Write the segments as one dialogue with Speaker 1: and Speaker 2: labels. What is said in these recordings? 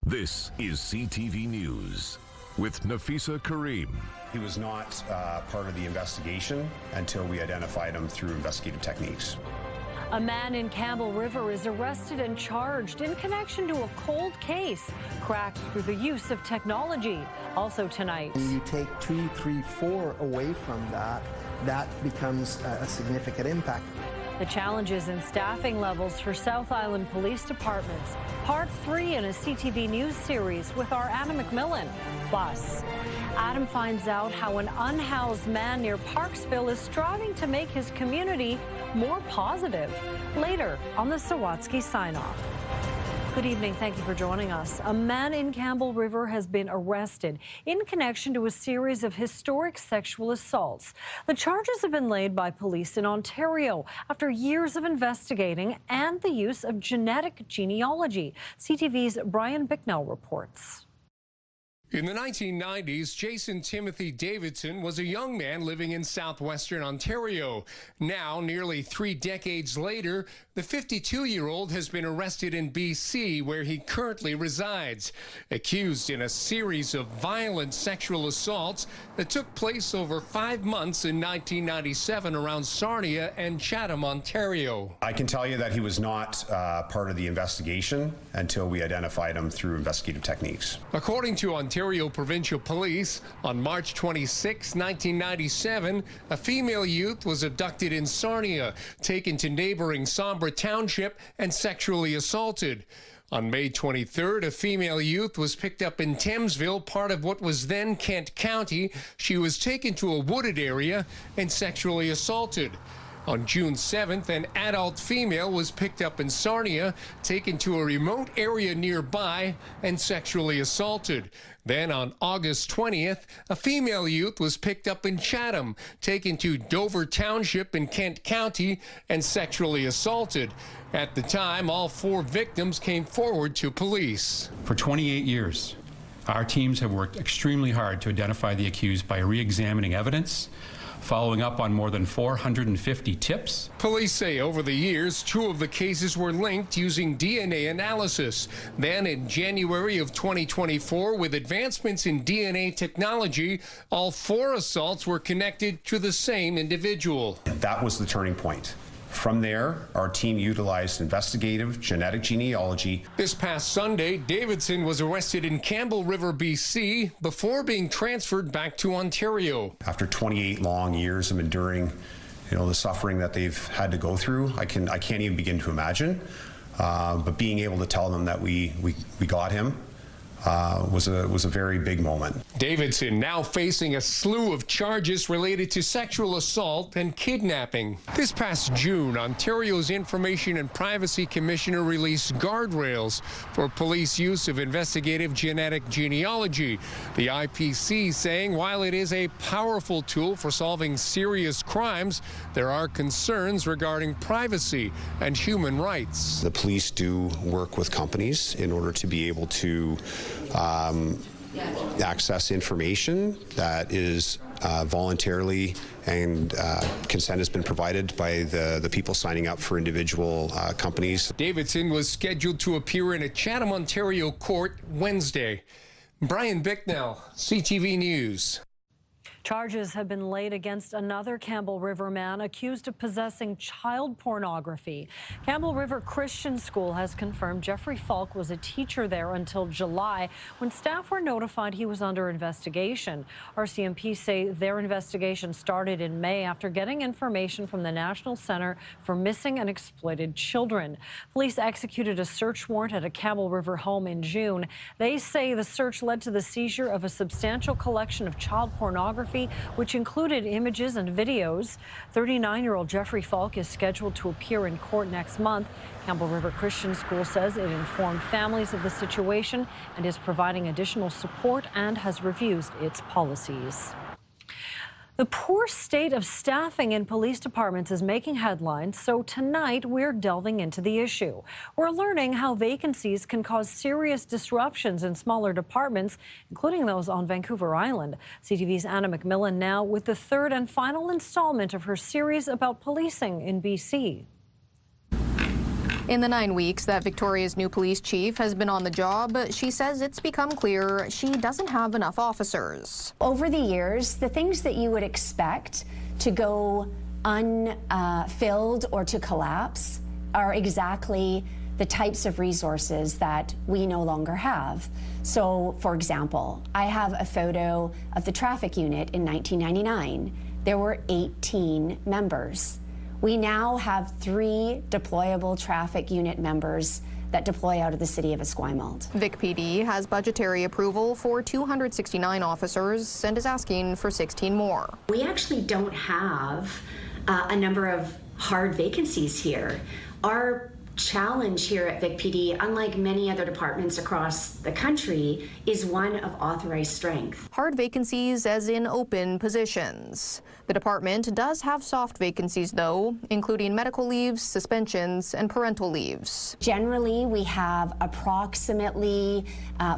Speaker 1: This is CTV News with Nafisa Karim.
Speaker 2: He was not part of the investigation until we identified him through investigative techniques.
Speaker 3: A man in Campbell River is arrested and charged in connection to a cold case cracked through the use of technology. Also tonight.
Speaker 4: When you take 2, 3, 4 away from that, that becomes a significant impact.
Speaker 3: The challenges in staffing levels for South Island police departments. Part 3 in a CTV News series with our Adam McMillan. Plus, Adam finds out how an unhoused man near Parksville is striving to make his community more positive. Later on the Sawatsky sign-off. Good evening. Thank you for joining us. A man in Campbell River has been arrested in connection to a series of historic sexual assaults. The charges have been laid by police in Ontario after years of investigating and the use of genetic genealogy. CTV's Brian Bicknell reports.
Speaker 5: In the 1990s, Jason Timothy Davidson was a young man living in southwestern Ontario. Now, nearly 3 decades later, the 52-year-old has been arrested in BC, where he currently resides, accused in a series of violent sexual assaults that took place over 5 months in 1997 around Sarnia and Chatham, Ontario.
Speaker 2: I can tell you that he was not part of the investigation until we identified him through investigative techniques.
Speaker 5: According to Ontario Provincial Police, on March 26, 1997, a female youth was abducted in Sarnia, taken to neighboring Sombre Township, and sexually assaulted. On May 23rd, a female youth was picked up in Thamesville, part of what was then Kent County. She was taken to a wooded area and sexually assaulted. On June 7th, an adult female was picked up in Sarnia, taken to a remote area nearby, and sexually assaulted. Then on August 20th, a female youth was picked up in Chatham, taken to Dover Township in Kent County, and sexually assaulted. At the time, all 4 victims came forward to police.
Speaker 6: For 28 years, our teams have worked extremely hard to identify the accused by re-examining evidence, following up on more than 450 tips.
Speaker 5: Police say over the years, 2 of the cases were linked using DNA analysis. Then in January of 2024, with advancements in DNA technology, all 4 assaults were connected to the same individual.
Speaker 2: That was the turning point. From there, our team utilized investigative genetic genealogy.
Speaker 5: This past Sunday, Davidson was arrested in Campbell River, BC, before being transferred back to Ontario.
Speaker 2: After 28 long years of enduring, the suffering that they've had to go through, I can't even begin to imagine. But being able to tell them that we got him was a very big moment.
Speaker 5: Davidson now facing a slew of charges related to sexual assault and kidnapping. This past June, Ontario's Information and Privacy Commissioner released guardrails for police use of investigative genetic genealogy. The IPC saying while it is a powerful tool for solving serious crimes, there are concerns regarding privacy and human rights.
Speaker 2: The police do work with companies in order to be able to access information that is voluntarily, and consent has been provided by the people signing up for individual companies.
Speaker 5: Davidson was scheduled to appear in a Chatham, Ontario court Wednesday. Brian Bicknell, CTV News.
Speaker 3: Charges have been laid against another Campbell River man accused of possessing child pornography. Campbell River Christian School has confirmed Jeffrey Falk was a teacher there until July, when staff were notified he was under investigation. RCMP say their investigation started in May after getting information from the National Center for Missing and Exploited Children. Police executed a search warrant at a Campbell River home in June. They say the search led to the seizure of a substantial collection of child pornography, which included images and videos. 39-year-old Jeffrey Falk is scheduled to appear in court next month. Campbell River Christian School says it informed families of the situation and is providing additional support and has reviewed its policies. The poor state of staffing in police departments is making headlines, so tonight we're delving into the issue. We're learning how vacancies can cause serious disruptions in smaller departments, including those on Vancouver Island. CTV's Anna McMillan now with the 3rd and final installment of her series about policing in BC.
Speaker 7: In the 9 weeks that Victoria's new police chief has been on the job, she says it's become clear she doesn't have enough officers.
Speaker 8: Over the years, the things that you would expect to go unfilled or to collapse are exactly the types of resources that we no longer have. So, for example, I have a photo of the traffic unit in 1999. There were 18 members. We now have 3 deployable traffic unit members that deploy out of the city of Esquimalt.
Speaker 7: Vic PD has budgetary approval for 269 officers and is asking for 16 more.
Speaker 8: We actually don't have a number of hard vacancies here. Our challenge here at Vic PD, unlike many other departments across the country, is one of authorized strength.
Speaker 7: Hard vacancies as in open positions. The department does have soft vacancies, though, including medical leaves, suspensions, and parental leaves.
Speaker 8: Generally, we have approximately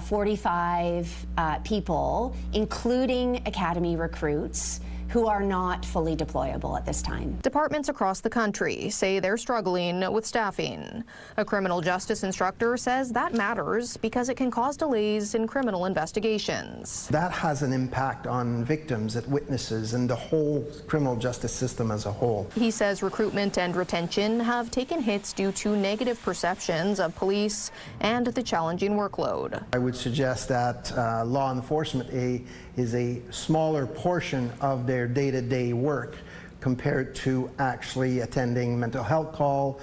Speaker 8: 45 people, including academy recruits, who are not fully deployable at this time.
Speaker 7: Departments across the country say they're struggling with staffing. A criminal justice instructor says that matters because it can cause delays in criminal investigations.
Speaker 4: That has an impact on victims, and witnesses, and the whole criminal justice system as a whole.
Speaker 7: He says recruitment and retention have taken hits due to negative perceptions of police and the challenging workload.
Speaker 4: I would suggest that law enforcement is a smaller portion of their day-to-day work compared to actually attending mental health call,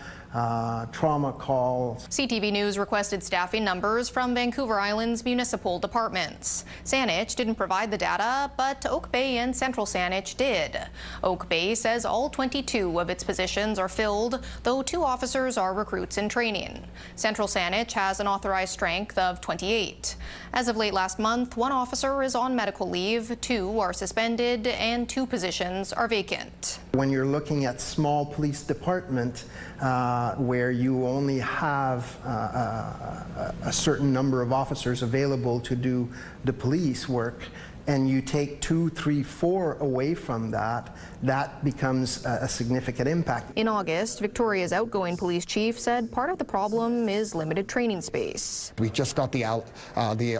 Speaker 4: trauma calls.
Speaker 7: CTV News requested staffing numbers from Vancouver Island's municipal departments. Saanich didn't provide the data, but Oak Bay and Central Saanich did. Oak Bay says all 22 of its positions are filled, though 2 officers are recruits in training. Central Saanich has an authorized strength of 28. As of late last month, 1 officer is on medical leave, 2 are suspended, and 2 positions are vacant.
Speaker 4: When you're looking at small police department, where you only have a certain number of officers available to do the police work, and you take 2, 3, 4 away from that, that becomes a significant impact.
Speaker 7: In August, Victoria's outgoing police chief said part of the problem is limited training space.
Speaker 9: We just got the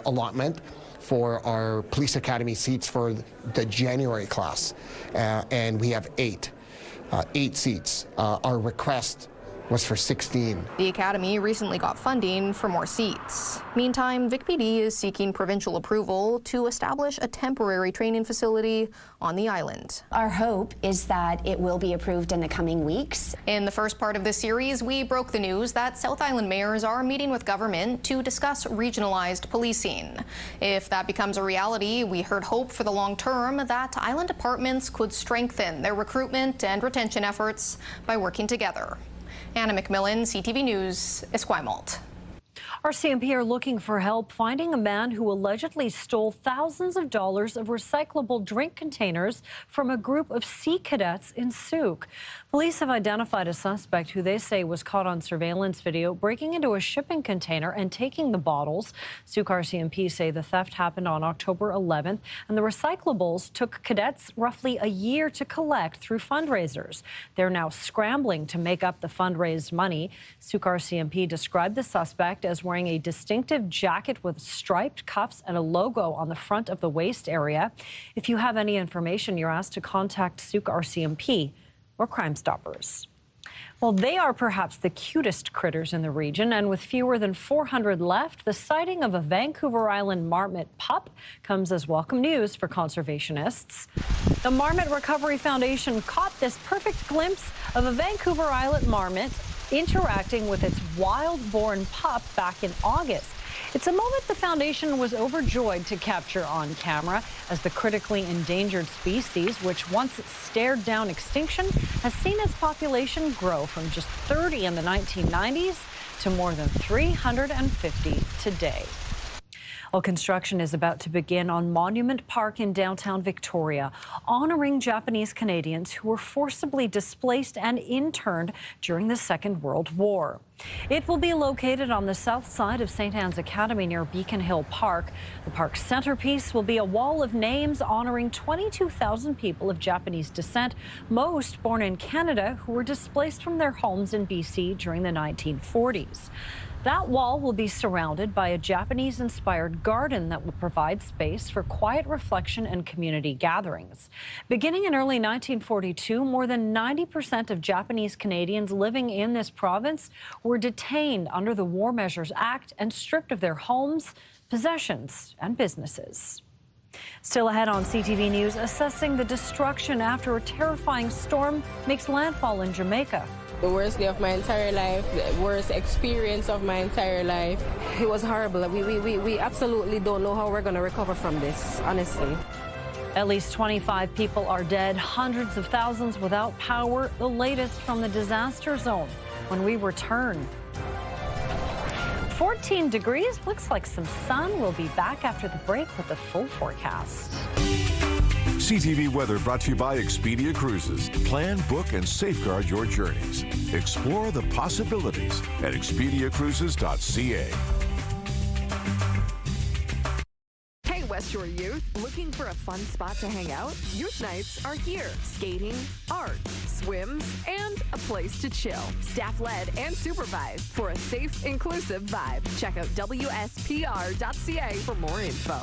Speaker 9: allotment for our police academy seats for the January class, and we have 8 seats. Our request was for 16.
Speaker 7: The academy recently got funding for more seats. Meantime, Vic PD is seeking provincial approval to establish a temporary training facility on the island.
Speaker 8: Our hope is that it will be approved in the coming weeks.
Speaker 7: In the first part of this series, we broke the news that South Island mayors are meeting with government to discuss regionalized policing. If that becomes a reality, we heard hope for the long term that island departments could strengthen their recruitment and retention efforts by working together. Anna McMillan, CTV News, Esquimalt.
Speaker 3: Our CMP are looking for help finding a man who allegedly stole thousands of dollars of recyclable drink containers from a group of Sea Cadets in Souk. Police have identified a suspect who they say was caught on surveillance video breaking into a shipping container and taking the bottles. Souk RCMP say the theft happened on October 11th, and the recyclables took cadets roughly a year to collect through fundraisers. They're now scrambling to make up the fundraised money. Souk RCMP described the suspect as wearing a distinctive jacket with striped cuffs and a logo on the front of the waist area. If you have any information, you're asked to contact Souk RCMP or Crime Stoppers. Well, they are perhaps the cutest critters in the region, and with fewer than 400 left, the sighting of a Vancouver Island Marmot pup comes as welcome news for conservationists. The Marmot Recovery Foundation caught this perfect glimpse of a Vancouver Island marmot interacting with its wild-born pup back in August. It's a moment the foundation was overjoyed to capture on camera, as the critically endangered species, which once stared down extinction, has seen its population grow from just 30 in the 1990s to more than 350 today. Well, construction is about to begin on Monument Park in downtown Victoria, honoring Japanese Canadians who were forcibly displaced and interned during the Second World War. It will be located on the south side of St. Anne's Academy near Beacon Hill Park. The park's centerpiece will be a wall of names honoring 22,000 people of Japanese descent, most born in Canada, who were displaced from their homes in BC during the 1940s. That wall will be surrounded by a Japanese-inspired garden that will provide space for quiet reflection and community gatherings. Beginning in early 1942, more than 90% of Japanese Canadians living in this province were detained under the War Measures Act and stripped of their homes, possessions, and businesses. Still ahead on CTV News, assessing the destruction after a terrifying storm makes landfall in Jamaica.
Speaker 10: The worst day of my entire life, the worst experience of my entire life. It was horrible. We absolutely don't know how we're going to recover from this, honestly.
Speaker 3: At least 25 people are dead, hundreds of thousands without power. The latest from the disaster zone when we return. 14 degrees. Looks like some sun. We'll be back after the break with the full forecast.
Speaker 1: CTV weather brought to you by Expedia Cruises. Plan, book, and safeguard your journeys. Explore the possibilities at expediacruises.ca.
Speaker 11: Hey, West Shore Youth, looking for a fun spot to hang out? Youth nights are here. Skating, art, swims, and a place to chill. Staff-led and supervised for a safe, inclusive vibe. Check out WSPR.ca for more info.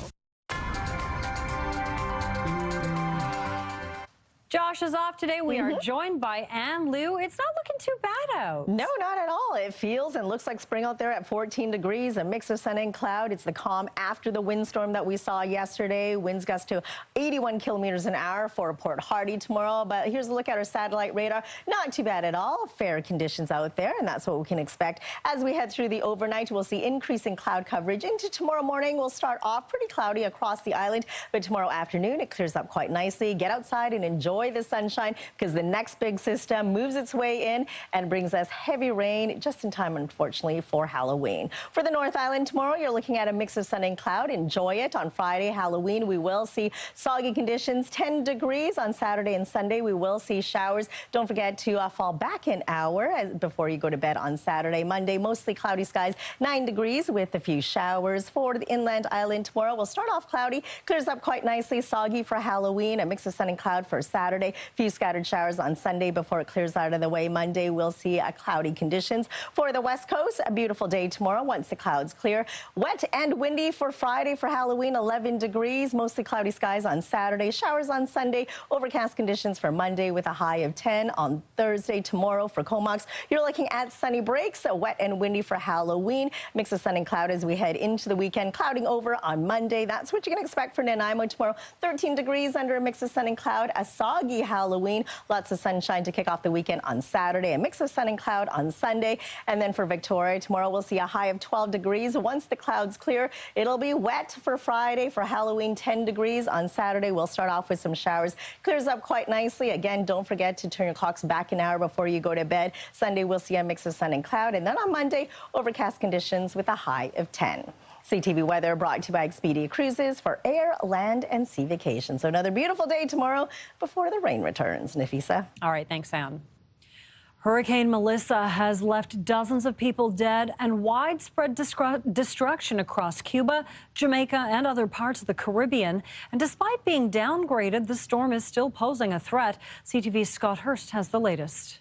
Speaker 3: Josh is off today. We are joined by Ann Lou. It's not looking too bad out.
Speaker 12: No, not at all. It feels and looks like spring out there at 14 degrees, a mix of sun and cloud. It's the calm after the windstorm that we saw yesterday. Winds gust to 81 kilometers an hour for Port Hardy tomorrow. But here's a look at our satellite radar. Not too bad at all. Fair conditions out there, and that's what we can expect. As we head through the overnight, we'll see increasing cloud coverage. Into tomorrow morning, we'll start off pretty cloudy across the island, but tomorrow afternoon, it clears up quite nicely. Get outside and enjoy the sunshine because the next big system moves its way in and brings us heavy rain just in time, unfortunately, for Halloween. For the North Island tomorrow, you're looking at a mix of sun and cloud. Enjoy it. On Friday, Halloween, we will see soggy conditions, 10 degrees. On Saturday and Sunday, we will see showers. Don't forget to fall back an hour before you go to bed on Saturday. Monday, mostly cloudy skies, 9 degrees with a few showers. For the inland island tomorrow, we'll start off cloudy, clears up quite nicely, soggy for Halloween, a mix of sun and cloud for Saturday. Few scattered showers on Sunday before it clears out of the way. Monday, we'll see cloudy conditions. For the West Coast, a beautiful day tomorrow once the clouds clear. Wet and windy for Friday. For Halloween, 11 degrees, mostly cloudy skies on Saturday. Showers on Sunday. Overcast conditions for Monday with a high of 10. On Thursday, tomorrow for Comox, you're looking at sunny breaks. Wet and windy for Halloween. Mix of sun and cloud as we head into the weekend. Clouding over on Monday. That's what you can expect for Nanaimo tomorrow. 13 degrees under a mix of sun and cloud. A soggy Halloween. Lots of sunshine to kick off the weekend on Saturday. A mix of sun and cloud on Sunday. And then for Victoria, tomorrow we'll see a high of 12 degrees. Once the clouds clear, it'll be wet for Friday. For Halloween, 10 degrees. On Saturday, we'll start off with some showers. Clears up quite nicely. Again, don't forget to turn your clocks back an hour before you go to bed. Sunday, we'll see a mix of sun and cloud. And then on Monday, overcast conditions with a high of 10. CTV weather brought to you by Expedia Cruises for air, land, and sea vacations. So another beautiful day tomorrow before the rain returns. Nafisa.
Speaker 3: All right, thanks, Ann. Hurricane Melissa has left dozens of people dead and widespread destruction across Cuba, Jamaica, and other parts of the Caribbean. And despite being downgraded, the storm is still posing a threat. CTV's Scott Hurst has the latest.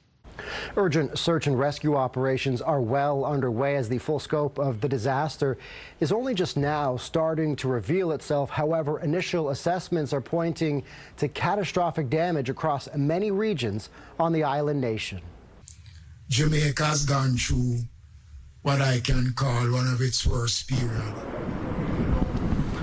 Speaker 13: Urgent search and rescue operations are well underway as the full scope of the disaster is only just now starting to reveal itself. However, initial assessments are pointing to catastrophic damage across many regions on the island nation.
Speaker 14: Jamaica has gone through what I can call one of its worst periods.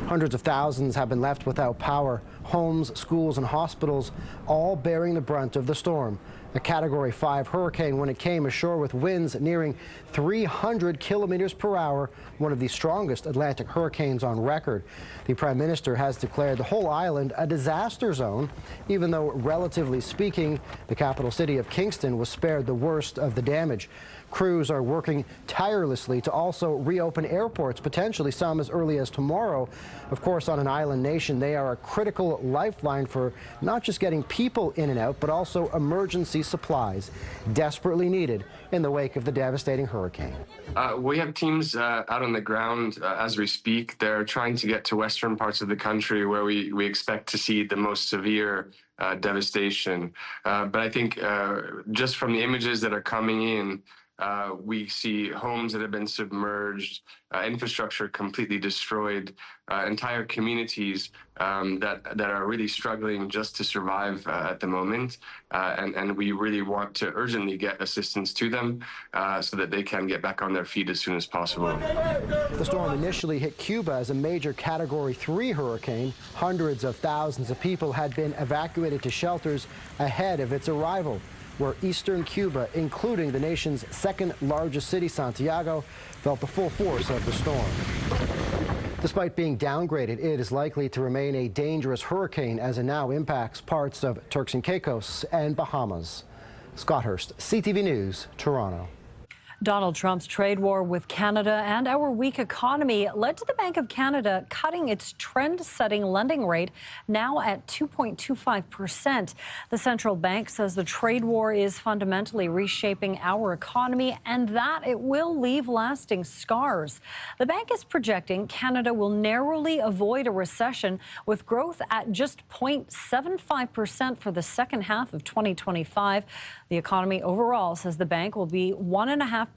Speaker 13: Hundreds of thousands have been left without power. Homes, schools, and hospitals all bearing the brunt of the storm. A Category 5 hurricane when it came ashore with winds nearing 300 kilometers per hour, one of the strongest Atlantic hurricanes on record. The Prime Minister has declared the whole island a disaster zone, even though, relatively speaking, the capital city of Kingston was spared the worst of the damage. Crews are working tirelessly to also reopen airports, potentially some as early as tomorrow. Of course, on an island nation, they are a critical lifeline for not just getting people in and out, but also emergency emergency supplies desperately needed in the wake of the devastating hurricane.
Speaker 15: We have teams out on the ground as we speak. They're trying to get to western parts of the country where we expect to see the most severe devastation. But I think just from the images that are coming in, we see homes that have been submerged, infrastructure completely destroyed, entire communities that are really struggling just to survive at the moment. And we really want to urgently get assistance to them so that they can get back on their feet as soon as possible.
Speaker 13: The storm initially hit Cuba as a major Category 3 hurricane. Hundreds of thousands of people had been evacuated to shelters ahead of its arrival, where eastern Cuba, including the nation's second largest city, Santiago, felt the full force of the storm. Despite being downgraded, it is likely to remain a dangerous hurricane as it now impacts parts of Turks and Caicos and Bahamas. Scott Hurst, CTV News, Toronto.
Speaker 3: Donald Trump's trade war with Canada and our weak economy led to the Bank of Canada cutting its trend-setting lending rate, now at 2.25%. The central bank says the trade war is fundamentally reshaping our economy and that it will leave lasting scars. The bank is projecting Canada will narrowly avoid a recession with growth at just 0.75% for the second half of 2025. The economy overall, says the bank, will be 1.5%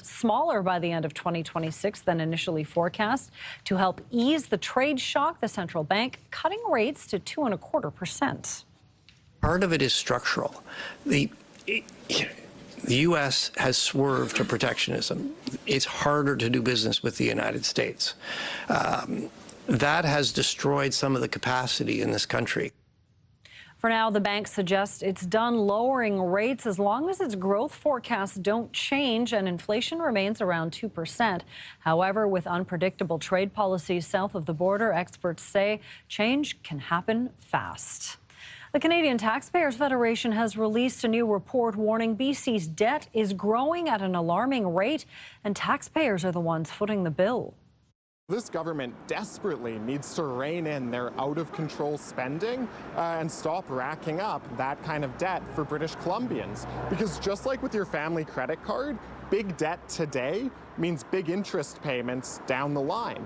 Speaker 3: smaller by the end of 2026 than initially forecast. To help ease the trade shock, the central bank cutting rates to 2.25%.
Speaker 16: Part of it is structural. The U.S. has swerved to protectionism. It's harder to do business with the United States. That has destroyed some of the capacity in this country.
Speaker 3: For now, the bank suggests it's done lowering rates as long as its growth forecasts don't change and inflation remains around 2%. However, with unpredictable trade policies south of the border, experts say change can happen fast. The Canadian Taxpayers Federation has released a new report warning BC's debt is growing at an alarming rate, and taxpayers are the ones footing the bill.
Speaker 17: This government desperately needs to rein in their out-of-control spending and stop racking up that kind of debt for British Columbians. Because just like with your family credit card, big debt today means big interest payments down the line.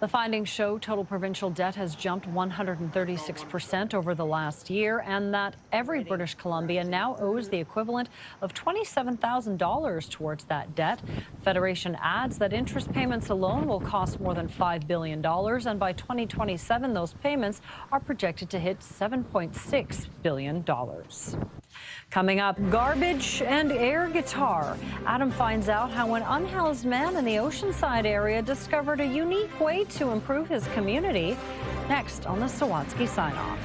Speaker 3: The findings show total provincial debt has jumped 136% over the last year, and that every British Columbian now owes the equivalent of $27,000 towards that debt. The Federation adds that interest payments alone will cost more than $5 billion, and by 2027, those payments are projected to hit $7.6 billion. Coming up, garbage and air guitar. Adam finds out how an unhoused man in the Oceanside area discovered a unique way to improve his community. Next on the Sawatsky Sign-Off.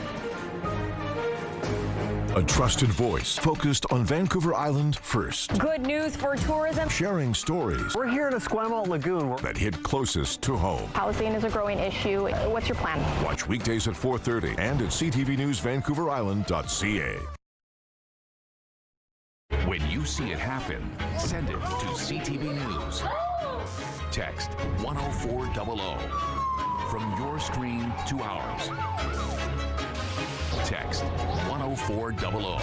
Speaker 1: A trusted voice focused on Vancouver Island first.
Speaker 3: Good news for tourism.
Speaker 1: Sharing stories.
Speaker 18: We're here at Esquimalt Lagoon
Speaker 1: that hit closest to home.
Speaker 12: Housing is a growing issue. What's your plan?
Speaker 1: Watch weekdays at 4:30 and at ctvnewsvancouverisland.ca.
Speaker 19: When you see it happen, send it to CTV News. Text 10400 from your screen to ours. Text 10400.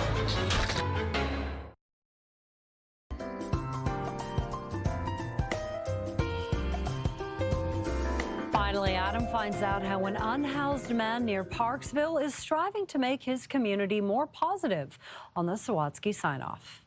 Speaker 3: Finally, Adam finds out how an unhoused man near Parksville is striving to make his community more positive on the Sawatsky Sign-Off.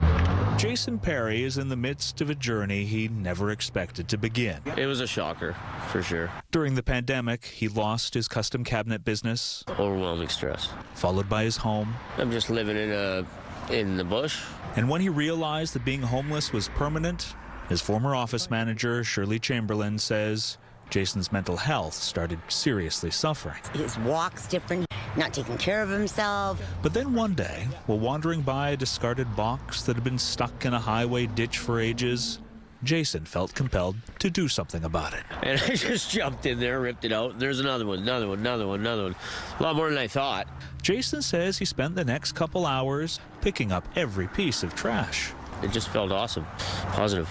Speaker 20: Jason Perry is in the midst of a journey he never expected to begin.
Speaker 21: It was a shocker, for sure.
Speaker 20: During the pandemic, he lost his custom cabinet business.
Speaker 21: Overwhelming stress.
Speaker 20: Followed by his home.
Speaker 21: I'm just living in the bush.
Speaker 20: And when he realized that being homeless was permanent, his former office manager, Shirley Chamberlain, says Jason's mental health started seriously suffering.
Speaker 22: His walk's different, not taking care of himself.
Speaker 20: But then one day, while wandering by a discarded box that had been stuck in a highway ditch for ages, Jason felt compelled to do something about it.
Speaker 21: And I just jumped in there, ripped it out. There's another one, another one, another one, another one. A lot more than I thought.
Speaker 20: Jason says he spent the next couple hours picking up every piece of trash.
Speaker 21: It just felt awesome, positive.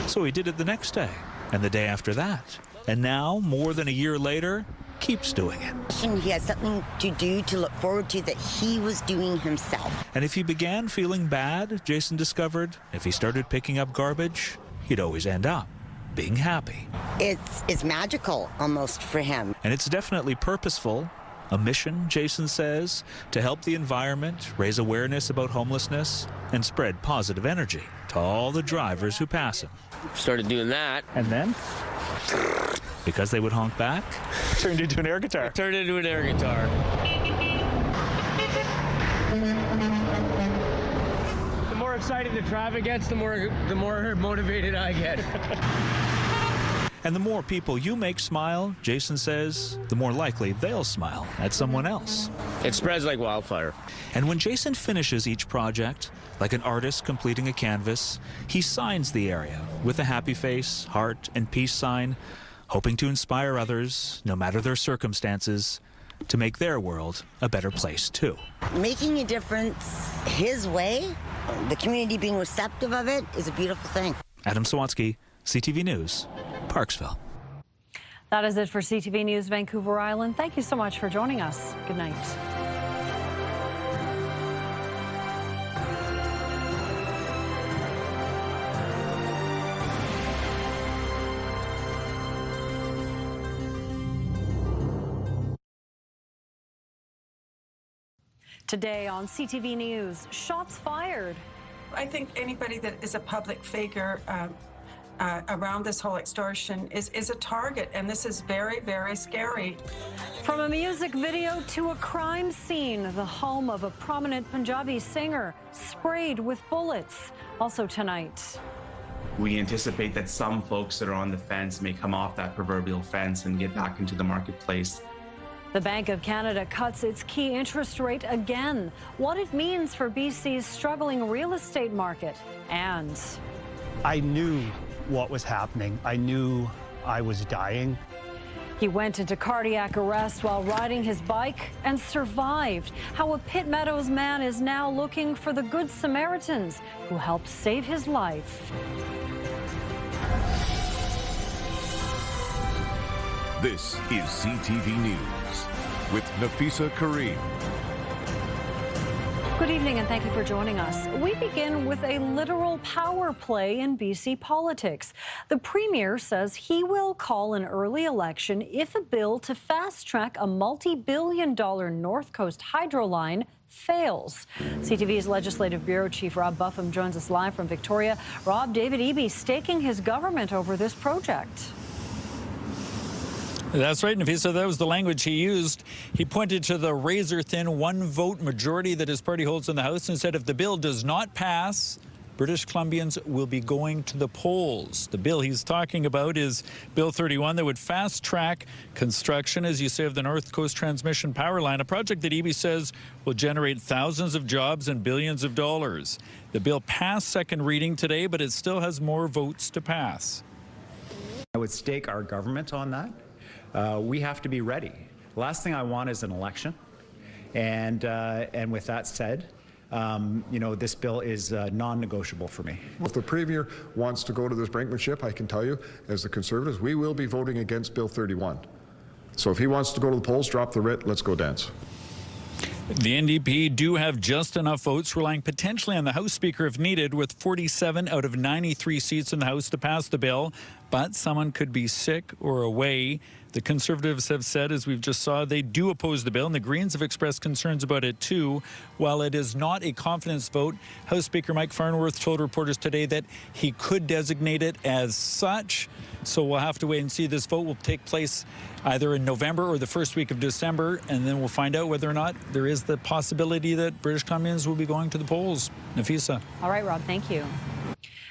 Speaker 20: So he did it the next day, and the day after that. And now, more than a year later, keeps doing it.
Speaker 22: He has something to do to look forward to that he was doing himself.
Speaker 20: And if he began feeling bad, Jason discovered, if he started picking up garbage, he'd always end up being happy.
Speaker 22: It's magical almost for him.
Speaker 20: And it's definitely purposeful. A mission, Jason says, to help the environment, raise awareness about homelessness, and spread positive energy to all the drivers who pass him.
Speaker 21: Started doing that.
Speaker 20: And then, because they would honk back, turned into an air guitar.
Speaker 21: Turned into an air guitar. The more excited the traffic gets, the more motivated I get.
Speaker 20: And the more people you make smile, Jason says, the more likely they'll smile at someone else.
Speaker 21: It spreads like wildfire.
Speaker 20: And when Jason finishes each project, like an artist completing a canvas, he signs the area with a happy face, heart, and peace sign, hoping to inspire others, no matter their circumstances, to make their world a better place too.
Speaker 22: Making a difference his way, the community being receptive of it, is a beautiful thing.
Speaker 20: Adam Sawatsky, CTV News, Parksville.
Speaker 3: That is it for CTV News Vancouver Island. Thank you so much for joining us. Good night. Today on CTV News, shots fired.
Speaker 6: I think anybody that is a public figure around this whole extortion is a target, and this is very, very scary.
Speaker 3: From a music video to a crime scene, the home of a prominent Punjabi singer sprayed with bullets. Also tonight.
Speaker 18: We anticipate that some folks that are on the fence may come off that proverbial fence and get back into the marketplace.
Speaker 3: The Bank of Canada cuts its key interest rate again. What it means for BC's struggling real estate market. And
Speaker 23: I knew what was happening. I knew I was dying.
Speaker 3: he went into cardiac arrest while riding his bike and survived. How a Pitt Meadows man is now looking for the Good Samaritans who helped save his life.
Speaker 1: This is CTV News with Nafisa Kareem.
Speaker 3: Good evening and thank you for joining us. We begin with a literal power play in BC politics. The Premier says he will call an early election if a bill to fast-track a multi-billion-dollar North Coast hydro line fails. CTV's Legislative Bureau Chief Rob Buffum joins us live from Victoria. Rob, David Eby staking his government over this project.
Speaker 24: That's right, Nafisa. That was the language he used. He pointed to the razor-thin one-vote majority that his party holds in the House and said if the bill does not pass, British Columbians will be going to the polls. The bill he's talking about is Bill 31 that would fast-track construction, as you say, of the North Coast Transmission Power Line, a project that Eby says will generate thousands of jobs and billions of dollars. The bill passed second reading today, but it still has more votes to pass.
Speaker 25: I would stake our government on that. We have to be ready. Last thing I want is an election. And with that said, you know, this bill is non-negotiable for me.
Speaker 26: If the Premier wants to go to this brinkmanship, I can tell you, as the Conservatives, we will be voting against Bill 31. So if he wants to go to the polls, drop the writ, let's go dance.
Speaker 24: The NDP do have just enough votes, relying potentially on the House Speaker if needed, with 47 out of 93 seats in the House to pass the bill. But someone could be sick or away. The Conservatives have said, as we've just saw, they do oppose the bill, and the Greens have expressed concerns about it too. While it is not a confidence vote, House Speaker Mike Farnworth told reporters today that he could designate it as such. So we'll have to wait and see. This vote will take place either in November or the first week of December, and then we'll find out whether or not there is the possibility that British Columbians will be going to the polls. Nafisa.
Speaker 3: All right, Rob, thank you.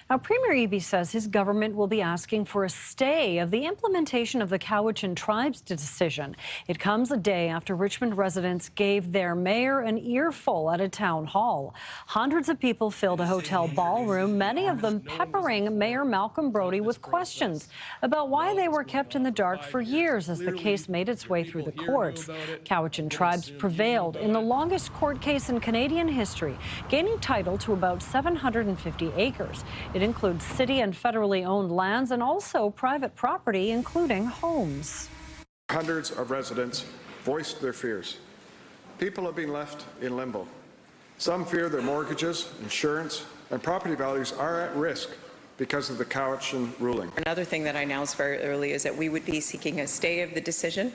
Speaker 3: Now, Premier Eby says his government will be asking for a stay of the implementation of the Cowichan Tribe's decision. It comes a day after Richmond residents gave their mayor an earful at a town hall. Hundreds of people filled a hotel ballroom, many of them peppering Mayor Malcolm Brodie with questions about why they were kept in the dark for years as the case made its way through the courts. Cowichan Tribes prevailed in the longest court case in Canadian history, gaining title to about 750 acres. It includes city and federally owned lands and also private property, including homes.
Speaker 26: Hundreds of residents voiced their fears. People have been left in limbo. Some fear their mortgages, insurance, and property values are at risk because of the Cowichan ruling.
Speaker 2: Another thing that I announced very early is that we would be seeking a stay of the decision.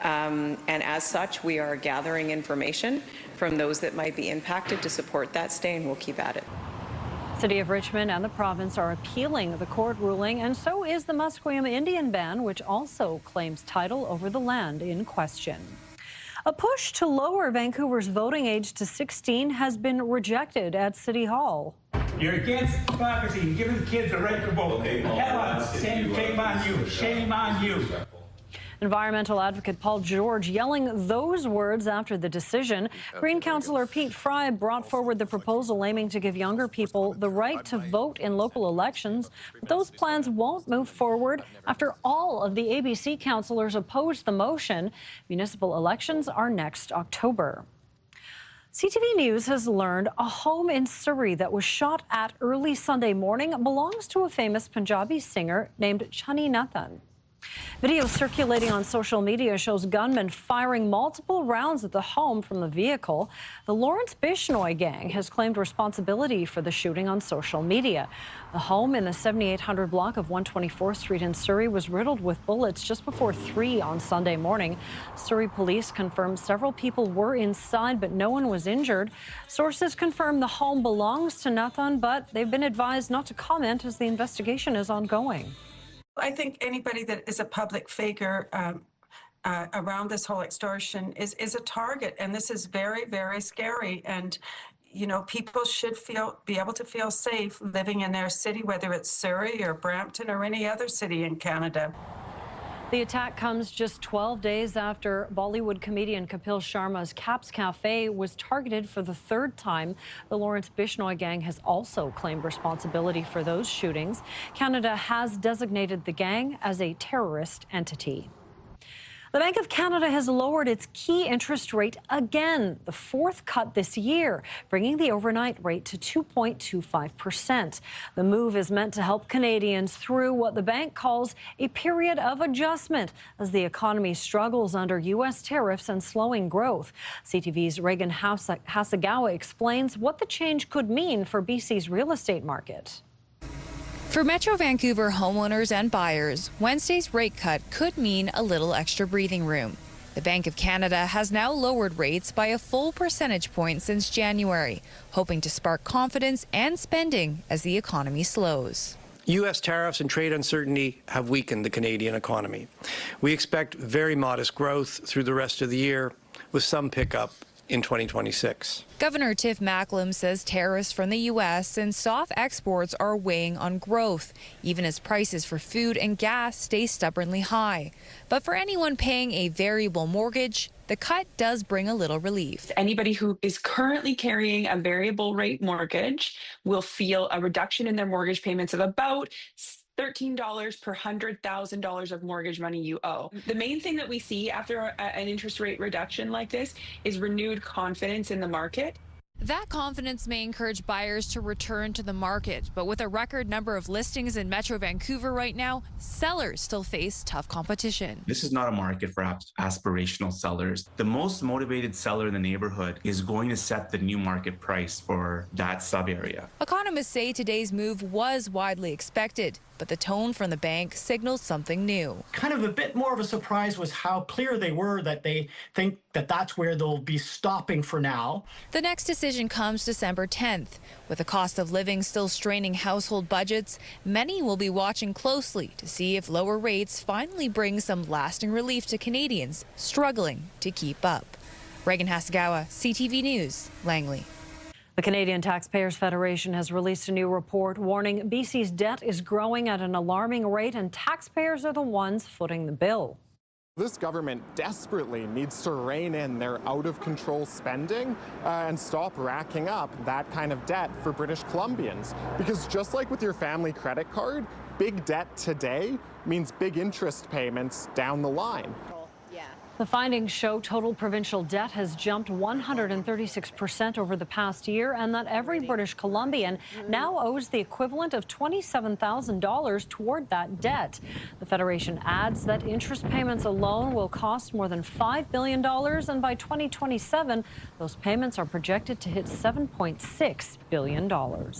Speaker 2: And as such, we are gathering information from those that might be impacted to support that stay, and we'll keep at it.
Speaker 3: City of Richmond and the province are appealing the court ruling, and so is the Musqueam Indian Band, which also claims title over the land in question. A push to lower Vancouver's voting age to 16 has been rejected at City Hall.
Speaker 4: You're against democracy. You're giving the kids the right to vote. Shame on you. Shame on you.
Speaker 3: Environmental advocate Paul George yelling those words after the decision. Green councillor Pete Fry brought forward the proposal aiming to give younger people the right to vote in local elections. But those plans won't move forward after all of the ABC councillors opposed the motion. Municipal elections are next October. CTV News has learned a home in Surrey that was shot at early Sunday morning belongs to a famous Punjabi singer named Chani Nathan. Video circulating on social media shows gunmen firing multiple rounds at the home from the vehicle. The Lawrence Bishnoi gang has claimed responsibility for the shooting on social media. The home in the 7800 block of 124th Street in Surrey was riddled with bullets just before 3 on Sunday morning. Surrey police confirmed several people were inside, but no one was injured. Sources confirm the home belongs to Nathan, but they've been advised not to comment as the investigation is ongoing.
Speaker 6: I think anybody that is a public figure around this whole extortion is a target, and this is very, very scary. And you know, people should be able to feel safe living in their city, whether it's Surrey or Brampton or any other city in Canada.
Speaker 3: The attack comes just 12 days after Bollywood comedian Kapil Sharma's Caps Cafe was targeted for the 3rd time. The Lawrence Bishnoi gang has also claimed responsibility for those shootings. Canada has designated the gang as a terrorist entity. The Bank of Canada has lowered its key interest rate again, the 4th cut this year, bringing the overnight rate to 2.25%. The move is meant to help Canadians through what the bank calls a period of adjustment as the economy struggles under U.S. tariffs and slowing growth. CTV's Reagan Hasegawa explains what the change could mean for BC's real estate market.
Speaker 5: For Metro Vancouver homeowners and buyers, Wednesday's rate cut could mean a little extra breathing room. The Bank of Canada has now lowered rates by a full percentage point since January, hoping to spark confidence and spending as the economy slows.
Speaker 16: U.S. tariffs and trade uncertainty have weakened the Canadian economy. We expect very modest growth through the rest of the year, with some pickup in 2026.
Speaker 5: Governor Tiff Macklem says tariffs from the U.S. and soft exports are weighing on growth, even as prices for food and gas stay stubbornly high. But for anyone paying a variable mortgage, the cut does bring a little relief.
Speaker 7: Anybody who is currently carrying a variable rate mortgage will feel a reduction in their mortgage payments of about $13 per $100,000 of mortgage money you owe. The main thing that we see after an interest rate reduction like this is renewed confidence in the market.
Speaker 5: That confidence may encourage buyers to return to the market, but with a record number of listings in Metro Vancouver right now, sellers still face tough competition.
Speaker 18: This is not a market for aspirational sellers. The most motivated seller in the neighborhood is going to set the new market price for that sub-area.
Speaker 5: Economists say today's move was widely expected, but the tone from the bank signals something new.
Speaker 8: Kind of a bit more of a surprise was how clear they were that they think that that's where they'll be stopping for now.
Speaker 5: The next decision comes December 10th. With the cost of living still straining household budgets, many will be watching closely to see if lower rates finally bring some lasting relief to Canadians struggling to keep up. Reagan Hasegawa, CTV News, Langley.
Speaker 3: The Canadian Taxpayers Federation has released a new report warning BC's debt is growing at an alarming rate and taxpayers are the ones footing the bill.
Speaker 17: This government desperately needs to rein in their out-of-control spending and stop racking up that kind of debt for British Columbians. Because just like with your family credit card, big debt today means big interest payments down the line.
Speaker 12: Yeah.
Speaker 3: The findings show total provincial debt has jumped 136% over the past year, and that every British Columbian now owes the equivalent of $27,000 toward that debt. The Federation adds that interest payments alone will cost more than $5 billion, and by 2027, those payments are projected to hit $7.6 billion. Well,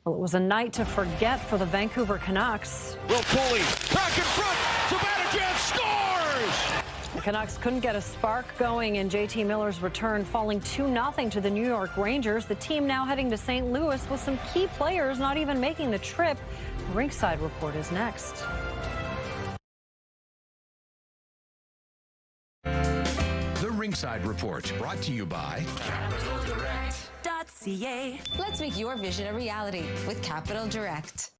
Speaker 3: it was a night to forget for the Vancouver Canucks.
Speaker 9: Will Pulley, back in front, Zibanejad scores!
Speaker 3: The Canucks couldn't get a spark going in JT Miller's return, falling 2-0 to the New York Rangers. The team now heading to St. Louis with some key players not even making the trip. The Rinkside Report is next.
Speaker 19: The Rinkside Report, brought to you by
Speaker 10: CapitalDirect.ca. Let's make your vision a reality with Capital Direct.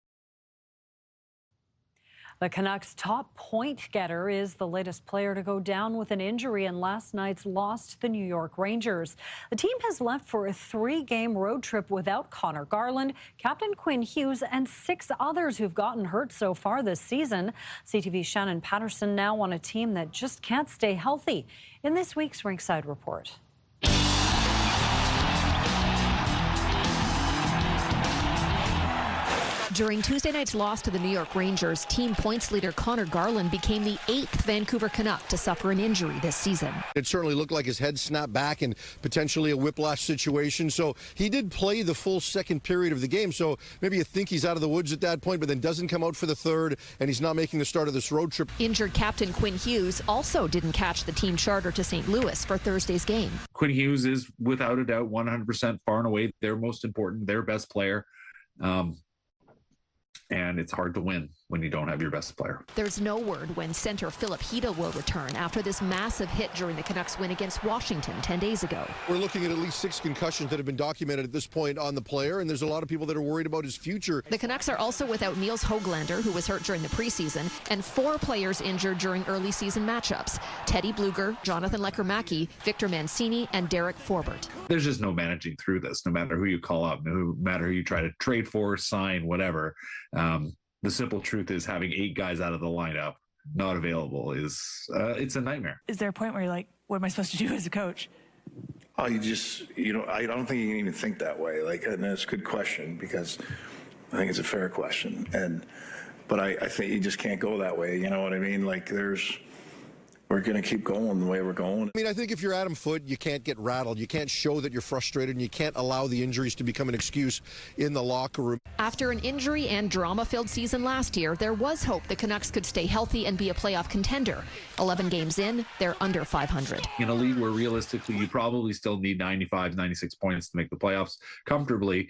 Speaker 3: The Canucks' top point getter is the latest player to go down with an injury in last night's loss to the New York Rangers. The team has left for a 3-game road trip without Connor Garland, Captain Quinn Hughes, and 6 others who've gotten hurt so far this season. CTV's Shannon Patterson now on a team that just can't stay healthy. In this week's Rinkside Report.
Speaker 11: During Tuesday night's loss to the New York Rangers, team points leader Connor Garland became the 8th Vancouver Canuck to suffer an injury this season.
Speaker 13: It certainly looked like his head snapped back and potentially a whiplash situation. So he did play the full second period of the game. So maybe you think he's out of the woods at that point, but then doesn't come out for the third, and he's not making the start of this road trip.
Speaker 11: Injured captain Quinn Hughes also didn't catch the team charter to St. Louis for Thursday's game.
Speaker 14: Quinn Hughes is without a doubt 100% far and away their most important, their best player. And it's hard to win when you don't have your best player.
Speaker 11: There's no word when center Philip Hida will return after this massive hit during the Canucks win against Washington 10 days ago.
Speaker 13: We're looking at least 6 concussions that have been documented at this point on the player, and there's a lot of people that are worried about his future.
Speaker 11: The Canucks are also without Niels Höglander, who was hurt during the preseason, and 4 players injured during early season matchups: Teddy Bluger, Jonathan Lecker-Mackey, Victor Mancini, and Derek Forbert.
Speaker 14: There's just no managing through this, no matter who you call up, no matter who you try to trade for, sign, whatever. The simple truth is having 8 guys out of the lineup not available is it's a nightmare.
Speaker 15: Is there a point where you're like, what am I supposed to do as a coach?
Speaker 27: Oh, I don't think you can even think that way. And that's a good question, because I think it's a fair question. But I think you just can't go that way. You know what I mean? We're going to keep going the way we're going.
Speaker 13: I think if you're Adam Foote, you can't get rattled. You can't show that you're frustrated, and you can't allow the injuries to become an excuse in the locker room.
Speaker 11: After an injury and drama-filled season last year, there was hope the Canucks could stay healthy and be a playoff contender. 11 games in, they're under 500.
Speaker 14: In a league where realistically you probably still need 95, 96 points to make the playoffs comfortably,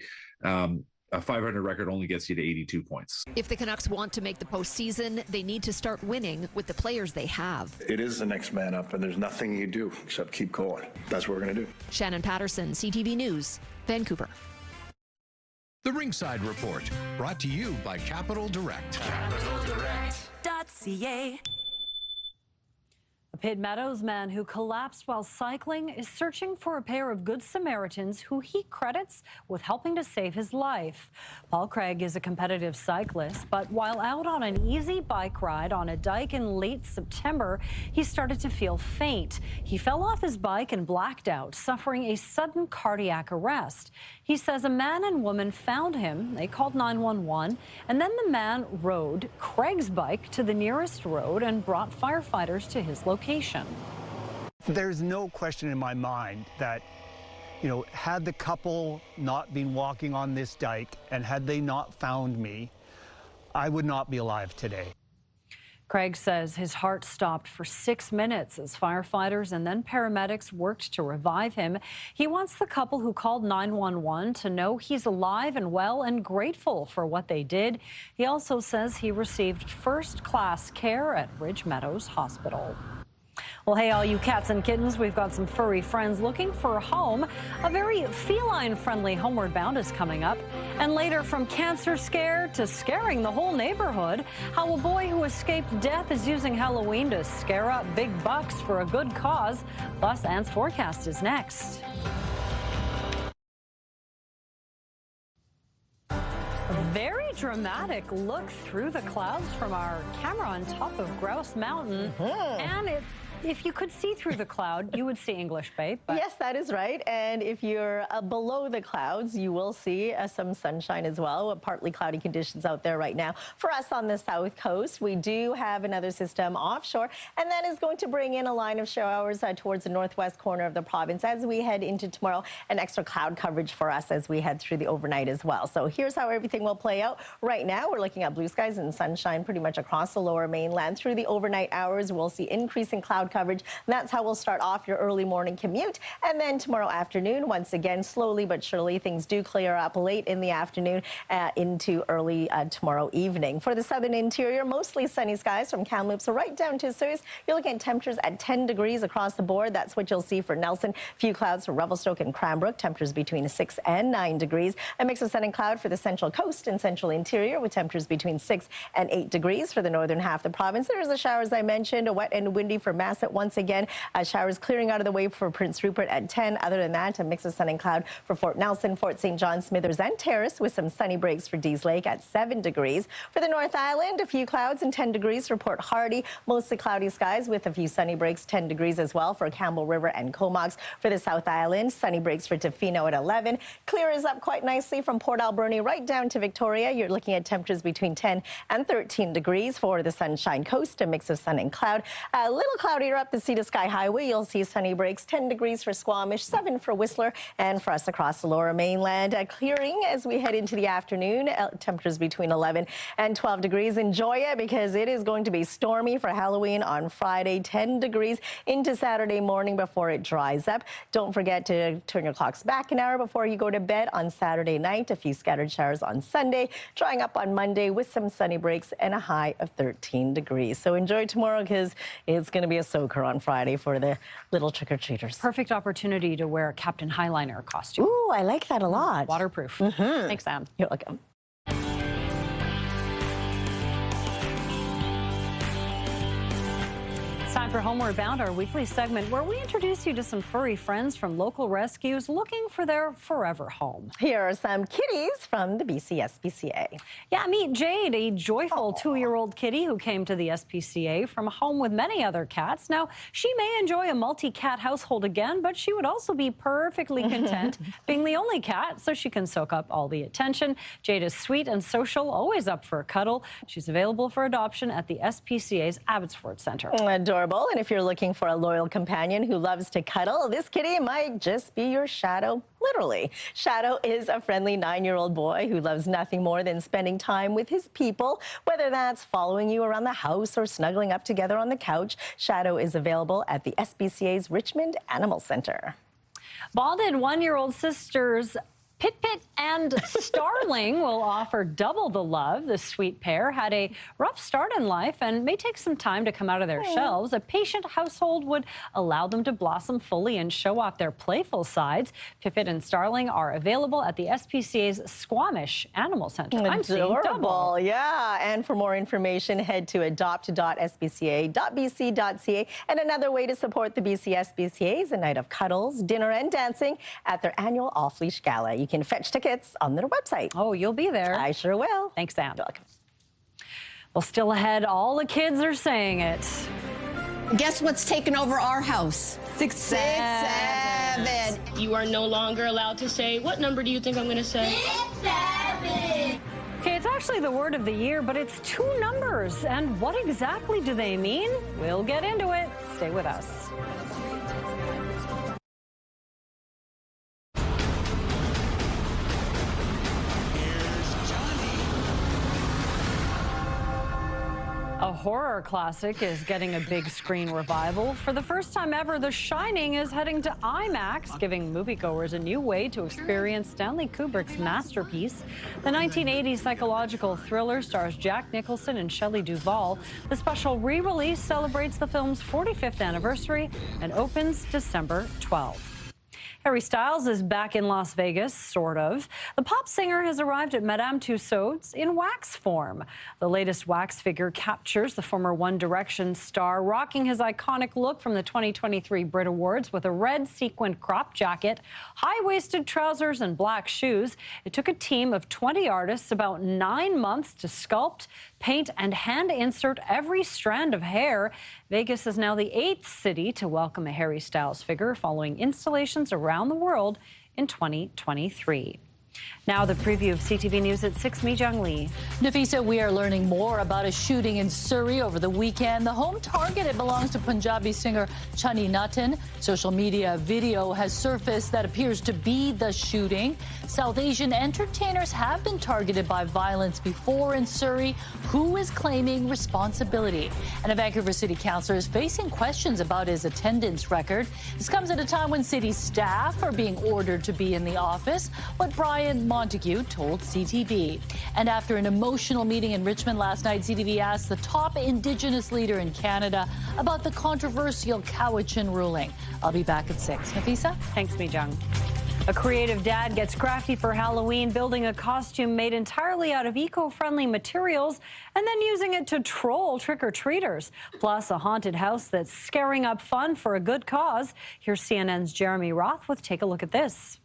Speaker 14: a 500 record only gets you to 82 points.
Speaker 11: If the Canucks want to make the postseason, they need to start winning with the players they have.
Speaker 27: It is the next man up, and there's nothing you do except keep going. That's what we're going to do.
Speaker 11: Shannon Patterson, CTV News, Vancouver.
Speaker 19: The Rinkside Report, brought to you by Capital Direct.
Speaker 10: CapitalDirect.ca.
Speaker 3: A Pitt Meadows man who collapsed while cycling is searching for a pair of good Samaritans who he credits with helping to save his life. Paul Craig is a competitive cyclist, but while out on an easy bike ride on a dike in late September, he started to feel faint. He fell off his bike and blacked out, suffering a sudden cardiac arrest. He says a man and woman found him. They called 911, and then the man rode Craig's bike to the nearest road and brought firefighters to his location.
Speaker 23: There's no question in my mind that, had the couple not been walking on this dike and had they not found me, I would not be alive today.
Speaker 3: Craig says his heart stopped for 6 minutes as firefighters and then paramedics worked to revive him. He wants the couple who called 911 to know he's alive and well and grateful for what they did. He also says he received first-class care at Ridge Meadows Hospital. Well, hey, all you cats and kittens, we've got some furry friends looking for a home. A very feline-friendly Homeward Bound is coming up. And later, from cancer scare to scaring the whole neighborhood, how a boy who escaped death is using Halloween to scare up big bucks for a good cause. Plus, Anne's forecast is next. A very dramatic look through the clouds from our camera on top of Grouse Mountain. And If you could see through the cloud, you would see English Bay. But...
Speaker 12: Yes, that is right. And if you're below the clouds, you will see some sunshine as well. Partly cloudy conditions out there right now. For us on the south coast, we do have another system offshore, and that is going to bring in a line of showers towards the northwest corner of the province as we head into tomorrow. An extra cloud coverage for us as we head through the overnight as well. So here's how everything will play out. Right now, we're looking at blue skies and sunshine pretty much across the lower mainland. Through the overnight hours, we'll see increasing cloud coverage. That's how we'll start off your early morning commute. And then tomorrow afternoon, once again, slowly but surely, things do clear up late in the afternoon into early tomorrow evening. For the southern interior, mostly sunny skies from Kamloops right down to Surrey. You're looking at temperatures at 10 degrees across the board. That's what you'll see for Nelson. Few clouds for Revelstoke and Cranbrook. Temperatures between 6 and 9 degrees. A mix of sun and cloud for the central coast and central interior with temperatures between 6 and 8 degrees for the northern half of the province. There's the showers I mentioned, wet and windy for Massett once again. Showers clearing out of the way for Prince Rupert at 10. Other than that, a mix of sun and cloud for Fort Nelson, Fort St. John, Smithers and Terrace with some sunny breaks for Dease Lake at 7 degrees. For the North Island, a few clouds and 10 degrees for Port Hardy. Mostly cloudy skies with a few sunny breaks, 10 degrees as well for Campbell River and Comox. For the South Island, sunny breaks for Tofino at 11. Clear is up quite nicely from Port Alberni right down to Victoria. You're looking at temperatures between 10 and 13 degrees for the Sunshine Coast, a mix of sun and cloud. A little cloudier up the Sea to Sky Highway. You'll see sunny breaks, 10 degrees for Squamish, 7 for Whistler, and for us across the lower mainland. Clearing as we head into the afternoon. Temperatures between 11 and 12 degrees. Enjoy it because it is going to be stormy for Halloween on Friday. 10 degrees into Saturday morning before it dries up. Don't forget to turn your clocks back an hour before you go to bed on Saturday night. A few scattered showers on Sunday. Drying up on Monday with some sunny breaks and a high of 13 degrees. So enjoy tomorrow because it's going to be a soaker on Friday for the little trick-or-treaters.
Speaker 3: Perfect opportunity to wear a Captain Highliner costume.
Speaker 12: Ooh, I like that a lot.
Speaker 3: Waterproof.
Speaker 12: Mm-hmm.
Speaker 3: Thanks, Sam.
Speaker 12: You're welcome.
Speaker 3: Time for Homeward Bound, our weekly segment where we introduce you to some furry friends from local rescues looking for their forever home.
Speaker 12: Here are some kitties from the BC SPCA.
Speaker 3: Yeah, meet Jade, a joyful 2-year-old kitty who came to the SPCA from a home with many other cats. Now, she may enjoy a multi-cat household again, but she would also be perfectly content being the only cat, so she can soak up all the attention. Jade is sweet and social, always up for a cuddle. She's available for adoption at the SPCA's Abbotsford Centre.
Speaker 12: Adorable. And if you're looking for a loyal companion who loves to cuddle, this kitty might just be your Shadow, literally. Shadow is a friendly 9-year-old boy who loves nothing more than spending time with his people, whether that's following you around the house or snuggling up together on the couch. Shadow is available at the SPCA's Richmond Animal Centre.
Speaker 3: Balded 1-year-old sisters Pit Pit and Starling will offer double the love. The sweet pair had a rough start in life and may take some time to come out of their shells. A patient household would allow them to blossom fully and show off their playful sides. Pit Pit and Starling are available at the SPCA's Squamish Animal Centre. I'm seeing double.
Speaker 12: Yeah, and for more information, head to adopt.spca.bc.ca. And another way to support the BC SPCA is a night of cuddles, dinner, and dancing at their annual off-leash gala. You can fetch tickets on their website.
Speaker 3: Oh, you'll be there.
Speaker 12: I sure will.
Speaker 3: Thanks, Sam.
Speaker 12: You're welcome.
Speaker 3: Well, still ahead, all the kids are saying it.
Speaker 1: Guess what's taken over our house? 667.
Speaker 20: You are no longer allowed to say, what number do you think I'm going to say? 67.
Speaker 3: Okay, it's actually the word of the year, but it's 2 numbers. And what exactly do they mean? We'll get into it. Stay with us. A horror classic is getting a big screen revival. For the first time ever, The Shining is heading to IMAX, giving moviegoers a new way to experience Stanley Kubrick's masterpiece. The 1980s psychological thriller stars Jack Nicholson and Shelley Duvall. The special re-release celebrates the film's 45th anniversary and opens December 12th. Harry Styles is back in Las Vegas, sort of. The pop singer has arrived at Madame Tussauds in wax form. The latest wax figure captures the former One Direction star rocking his iconic look from the 2023 Brit Awards with a red sequined crop jacket, high-waisted trousers and black shoes. It took a team of 20 artists about 9 months to sculpt, paint and hand insert every strand of hair. Vegas is now the 8th city to welcome a Harry Styles figure following installations around the world in 2023. Now the preview of CTV News at 6, Mi-Jung Lee.
Speaker 2: Nafisa, we are learning more about a shooting in Surrey over the weekend. The home target, it belongs to Punjabi singer Chani Natan. Social media video has surfaced that appears to be the shooting. South Asian entertainers have been targeted by violence before in Surrey. Who is claiming responsibility? And a Vancouver City Councillor is facing questions about his attendance record. This comes at a time when city staff are being ordered to be in the office. What Brian Montague told CTV. And after an emotional meeting in Richmond last night, CTV asked the top Indigenous leader in Canada about the controversial Cowichan ruling. I'll be back at 6. Nafisa?
Speaker 3: Thanks, Mi-Jung. A creative dad gets crafty for Halloween, building a costume made entirely out of eco-friendly materials and then using it to troll trick-or-treaters. Plus, a haunted house that's scaring up fun for a good cause. Here's CNN's Jeremy Roth with Take a Look at This.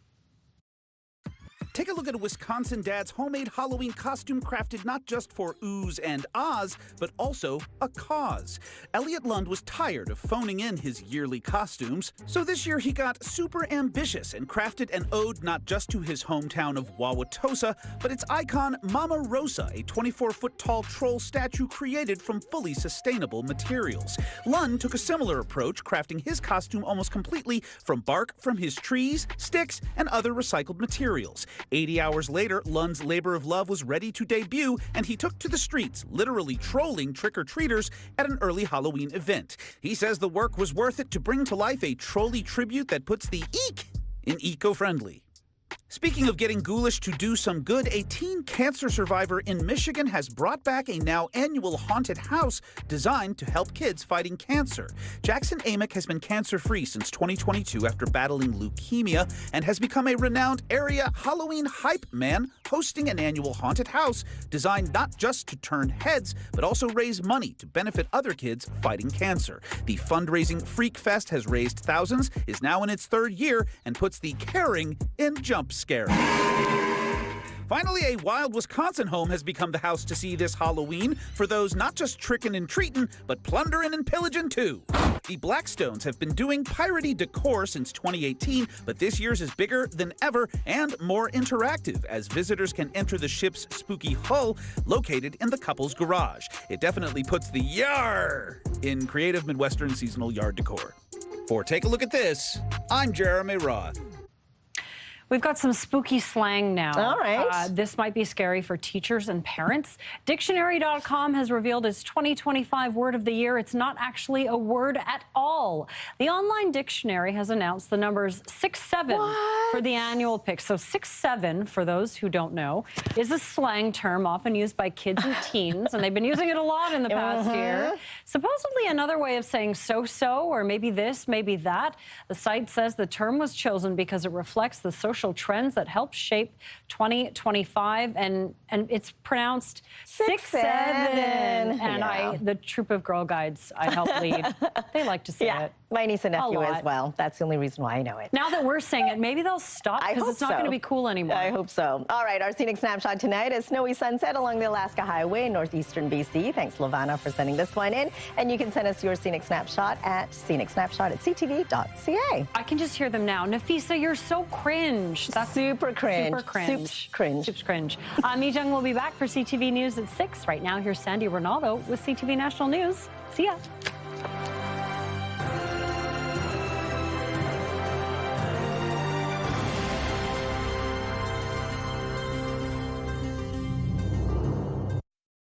Speaker 4: Take a look at a Wisconsin dad's homemade Halloween costume crafted not just for oohs and ahs, but also a cause. Elliot Lund was tired of phoning in his yearly costumes, so this year he got super ambitious and crafted an ode not just to his hometown of Wauwatosa, but its icon Mama Rosa, a 24-foot-tall troll statue created from fully sustainable materials. Lund took a similar approach, crafting his costume almost completely from bark from his trees, sticks, and other recycled materials. 80 hours later, Lund's labor of love was ready to debut, and he took to the streets, literally trolling trick-or-treaters at an early Halloween event. He says the work was worth it to bring to life a trolley tribute that puts the eek in eco-friendly. Speaking of getting ghoulish to do some good, a teen cancer survivor in Michigan has brought back a now annual haunted house designed to help kids fighting cancer. Jackson Amick has been cancer-free since 2022 after battling leukemia and has become a renowned area Halloween hype man, hosting an annual haunted house designed not just to turn heads, but also raise money to benefit other kids fighting cancer. The fundraising Freak Fest has raised thousands, is now in its 3rd year, and puts the caring in jump scare. Finally, a wild Wisconsin home has become the house to see this Halloween for those not just trickin' and treatin', but plunderin' and pillagin' too. The Blackstones have been doing piratey decor since 2018, but this year's is bigger than ever and more interactive as visitors can enter the ship's spooky hull located in the couple's garage. It definitely puts the yar in creative Midwestern seasonal yard decor. For Take a Look at This, I'm Jeremy Roth.
Speaker 3: We've got some spooky slang now.
Speaker 12: All right.
Speaker 3: This might be scary for teachers and parents. Dictionary.com has revealed its 2025 word of the year. It's not actually a word at all. The online dictionary has announced the numbers 6-7 for the annual pick. So 6-7, for those who don't know, is a slang term often used by kids and teens, and they've been using it a lot in the past year. Supposedly another way of saying so-so, or maybe this, maybe that. The site says the term was chosen because it reflects the social trends that help shape 2025, and it's pronounced 6-7. And the troop of Girl Guides I help lead, they like to say it.
Speaker 12: My niece and nephew as well. That's the only reason why I know it.
Speaker 3: Now that we're saying it, maybe they'll stop because it's not going to be cool anymore.
Speaker 12: I hope so. All right, our Scenic Snapshot tonight is snowy sunset along the Alaska Highway in northeastern BC. Thanks, Lavana, for sending this one in. And you can send us your Scenic Snapshot at scenicsnapshot@ctv.ca.
Speaker 3: I can just hear them now. Nafisa, you're so cringe. That's
Speaker 12: super cringe.
Speaker 3: Super cringe.
Speaker 12: Soups cringe.
Speaker 3: Soups cringe. Mi-Jung will be back for CTV News at 6. Right now, here's Sandy Ronaldo with CTV National News. See ya.